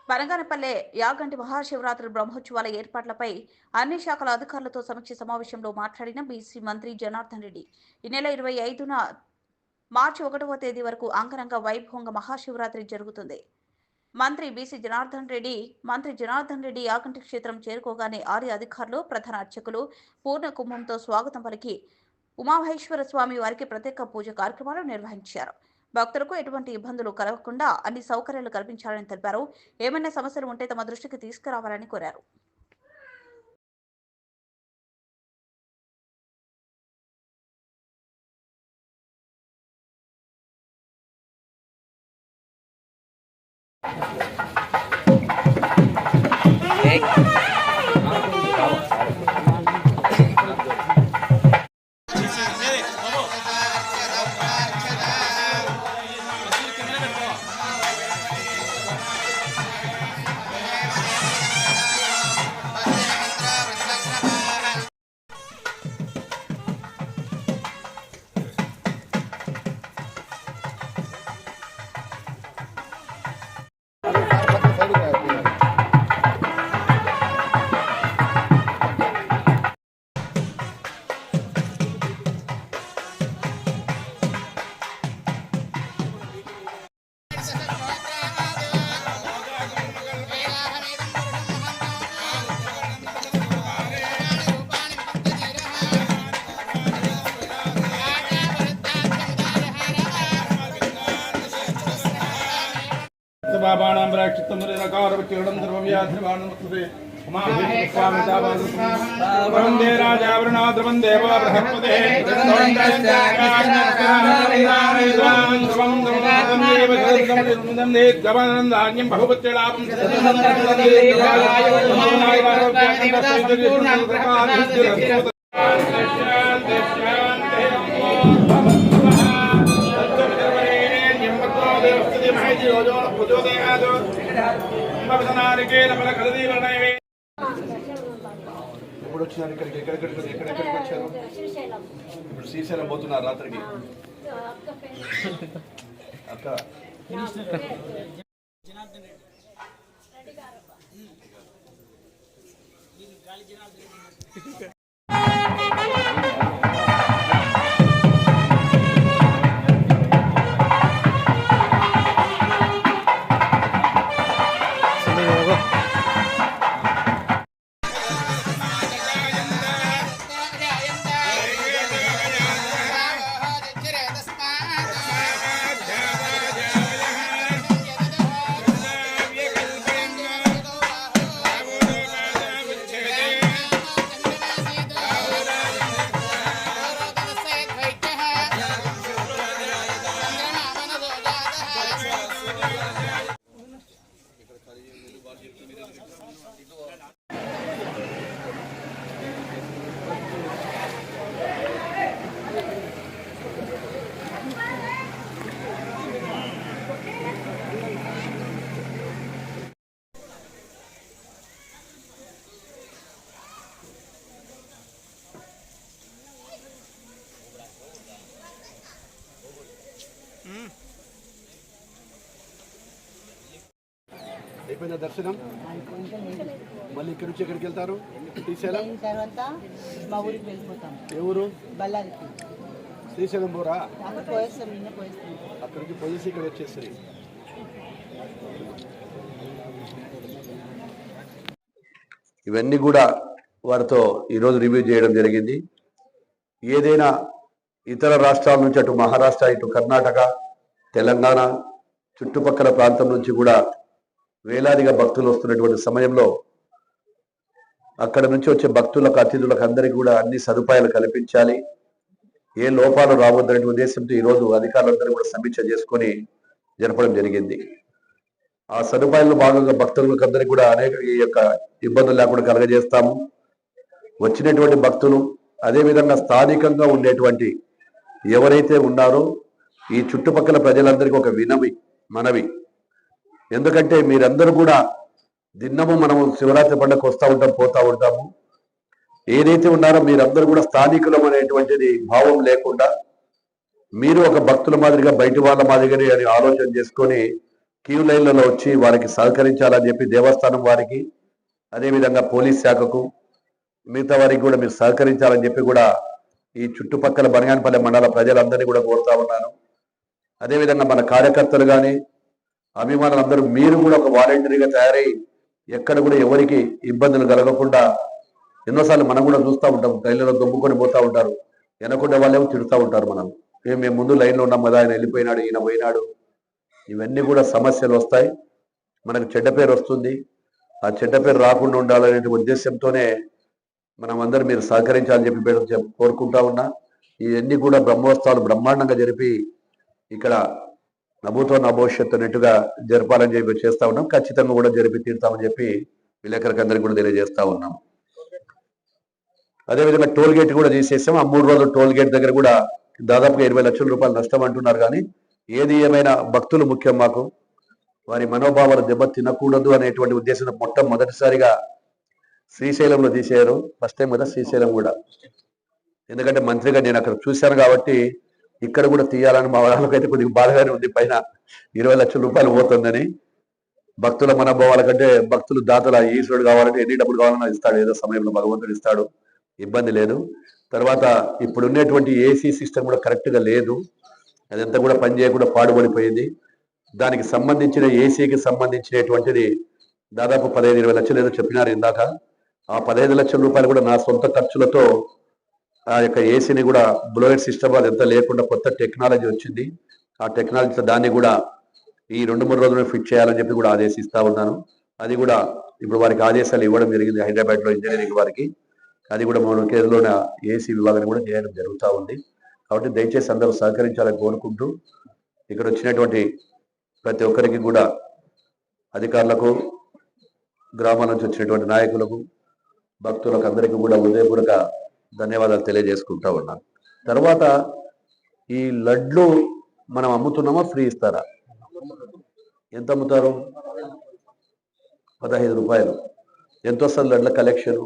బనగానపల్లె యాగంటి మహాశివరాత్రి బ్రహ్మోత్సవాల ఏర్పాట్లపై అన్ని శాఖల అధికారులతో సమీక్ష సమావేశంలో మాట్లాడిన బీసీ మంత్రి జనార్దన్ రెడ్డి ఈ నెల 25న మార్చి 1వ తేదీ వరకు అంగరంగ వైభవంగా మహాశివరాత్రి జరుగుతుంది. మంత్రి జనార్దన్ రెడ్డి యాగంటి క్షేత్రం చేరుకోగానే ఆలయ అధికారులు, ప్రధాన అర్చకులు పూర్ణ కుంభంతో స్వాగతం పలికి ఉమామహేశ్వర స్వామి వారికి ప్రత్యేక పూజ కార్యక్రమాలు నిర్వహించారు. భక్తులకు ఎటువంటి ఇబ్బందులు కలగకుండా అన్ని సౌకర్యాలు కల్పించాలని తెలిపారు. ఏమైనా సమస్యలు ఉంటే తమ దృష్టికి తీసుకురావాలని కోరారు. बाबाणां प्रायश्चित्तमुनिरकारवच्चरणं सर्वव्याधिर्वाणमुक्ते वन्दे राजावृणाद्रवं देवा बृहस्पते गवानन्दान्यं बहुपुत्रलाभं ఎప్పుడు వచ్చినారు ఇక్కడికి? ఎక్కడెక్కడికి వచ్చారు? ఇప్పుడు శ్రీశైలం పోతున్నారు రాత్రికి. అక్క అయిపోయిన దర్శనం. మళ్ళీ ఇక్కడి నుంచి ఎక్కడికి వెళ్తారు? శ్రీశైలం తర్వాత మా ఊరికి వెళ్ళిపోతాం. ఎవరు? బళ్ళారికి. శ్రీశైలం పోరా? అక్కడికి పోయేసి ఇక్కడ వచ్చేస్తుంది. ఇవన్నీ కూడా వారితో ఈరోజు రివ్యూ చేయడం జరిగింది. ఏదైనా ఇతర రాష్ట్రాల నుంచి అటు మహారాష్ట్ర, ఇటు కర్ణాటక, తెలంగాణ చుట్టుపక్కల ప్రాంతం నుంచి కూడా వేలాదిగా భక్తులు వస్తున్నటువంటి సమయంలో అక్కడ నుంచి వచ్చే భక్తులకు, అతిథులకు అందరికీ కూడా అన్ని సదుపాయాలు కల్పించాలి, ఏ లోపాలు రావద్దనే ఉద్దేశంతో ఈరోజు అధికారులందరూ కూడా సమీక్ష చేసుకొని జరపడం జరిగింది. ఆ సదుపాయాల్లో భాగంగా భక్తులకు అందరికీ కూడా అనేక ఈ యొక్క ఇబ్బందులు లేకుండా కలగజేస్తాము. వచ్చినటువంటి భక్తులు అదేవిధంగా స్థానికంగా ఉండేటువంటి ఎవరైతే ఉన్నారో ఈ చుట్టుపక్కల ప్రజలందరికీ ఒక మనవి. ఎందుకంటే మీరందరూ కూడా దిన్నము మనము శివరాత్రి పండుగకు వస్తూ ఉంటాం, పోతూ ఉంటాము. ఏదైతే ఉన్నారో మీరందరూ కూడా స్థానికులం అనేటువంటిది భావం లేకుండా మీరు ఒక భక్తుల మాదిరిగా బయటి వాళ్ళ మాదిరిగానే అని ఆలోచన చేసుకొని క్యూ లైన్లలో వచ్చి వారికి సహకరించాలని చెప్పి దేవస్థానం వారికి, అదేవిధంగా పోలీస్ శాఖకు, మిగతా వారికి కూడా మీరు సహకరించాలని చెప్పి కూడా ఈ చుట్టుపక్కల బనగానపల్లి మండల ప్రజలందరినీ కూడా కోరుతా ఉన్నాను. అదేవిధంగా మన కార్యకర్తలు కానీ అభిమానులందరూ మీరు కూడా ఒక వాలంటరీగా తయారై ఎక్కడ కూడా ఎవరికి ఇబ్బందులు కలగకుండా, ఎన్నోసార్లు మనం కూడా చూస్తూ ఉంటాం, రైళ్లలో దొబ్బుకొని పోతూ ఉంటారు, వెనకుండా వాళ్ళేమో తిడుతూ ఉంటారు. మేము ముందు లైన్లో ఉన్నాం కదా, ఆయన వెళ్ళిపోయినాడు, ఈయన పోయినాడు. ఇవన్నీ కూడా సమస్యలు వస్తాయి, మనకు చెడ్డ పేరు వస్తుంది. ఆ చెడ్డ పేరు రాకుండా ఉండాలనే ఉద్దేశంతోనే మనం అందరూ మీరు సహకరించాలని చెప్పి కోరుకుంటా ఉన్నా. ఇవన్నీ కూడా బ్రహ్మోత్సవాలు బ్రహ్మాండంగా జరిపి ఇక్కడ నభూతో నభవిష్యత్తు అన్నట్టుగా జరపాలని చెప్పి చేస్తా ఉన్నాం. ఖచ్చితంగా కూడా జరిపి తీరుతామని చెప్పి విలేకరులకు అందరికీ కూడా తెలియజేస్తా ఉన్నాం. అదేవిధంగా టోల్ గేట్ కూడా తీసేసాం. ఆ 3 రోజులు టోల్ గేట్ దగ్గర కూడా దాదాపుగా 20 లక్షల రూపాయలు నష్టం అంటున్నారు. కానీ ఏది ఏమైనా భక్తులు ముఖ్యం మాకు, వారి మనోభావాలు దెబ్బ తినకూడదు అనేటువంటి ఉద్దేశంతో మొట్టమొదటిసారిగా శ్రీశైలంలో తీసేయారు. ఫస్ట్ టైం కదా శ్రీశైలం కూడా, ఎందుకంటే మంత్రిగా నేను అక్కడ చూశాను కాబట్టి ఇక్కడ కూడా తీయాలని మా వాళ్ళకైతే కొద్దిగా బాధగానే ఉంది. పైన 20 లక్షల రూపాయలు పోతుందని. భక్తుల మనోభావాల కంటే భక్తులు దాతల ఈశ్వరుడు కావాలంటే ఎన్ని డబ్బులు కావాలన్నా ఇస్తాడు, ఏదో సమయంలో భగవంతుడు ఇస్తాడు, ఇబ్బంది లేదు. తర్వాత ఇప్పుడు ఉన్నటువంటి ఏసీ సిస్టమ్ కూడా కరెక్ట్గా లేదు, అదంతా కూడా పని చేయకుండా పాడుపడిపోయింది. దానికి సంబంధించిన ఏసీకి సంబంధించినటువంటిది దాదాపు 15-20 లక్షలు ఏదో చెప్పినారు ఇందాక. ఆ 15 లక్షల రూపాయలు కూడా నా సొంత ఖర్చులతో ఆ యొక్క ఏసీని కూడా బ్లోయర్ సిస్టమ్ అదంతా లేకుండా కొత్త టెక్నాలజీ వచ్చింది. ఆ టెక్నాలజీతో దాన్ని కూడా ఈ 2-3 రోజుల్లో ఫిట్ చేయాలని చెప్పి కూడా ఆదేశిస్తా ఉన్నాను. అది కూడా ఇప్పుడు వారికి ఆదేశాలు ఇవ్వడం జరిగింది హైదరాబాద్లో ఇంజనీరింగ్ వారికి. అది కూడా మన కేసులోని ఏసీ విభాగాన్ని కూడా చేయడం జరుగుతూ ఉంది. కాబట్టి దయచేసి అందరూ సహకరించాలని కోరుకుంటూ, ఇక్కడ వచ్చినటువంటి ప్రతి ఒక్కరికి కూడా అధికారులకు, గ్రామాల నుంచి వచ్చినటువంటి నాయకులకు, భక్తులకు అందరికీ కూడా హృదయపూర్వక ధన్యవాదాలు తెలియజేసుకుంటా ఉన్నాను. తర్వాత ఈ లడ్లు మనం అమ్ముతున్నామా, ఫ్రీ ఇస్తారా? ఎంత అమ్ముతారు? 15 రూపాయలు. ఎంత వస్తుంది లడ్ల కలెక్షన్?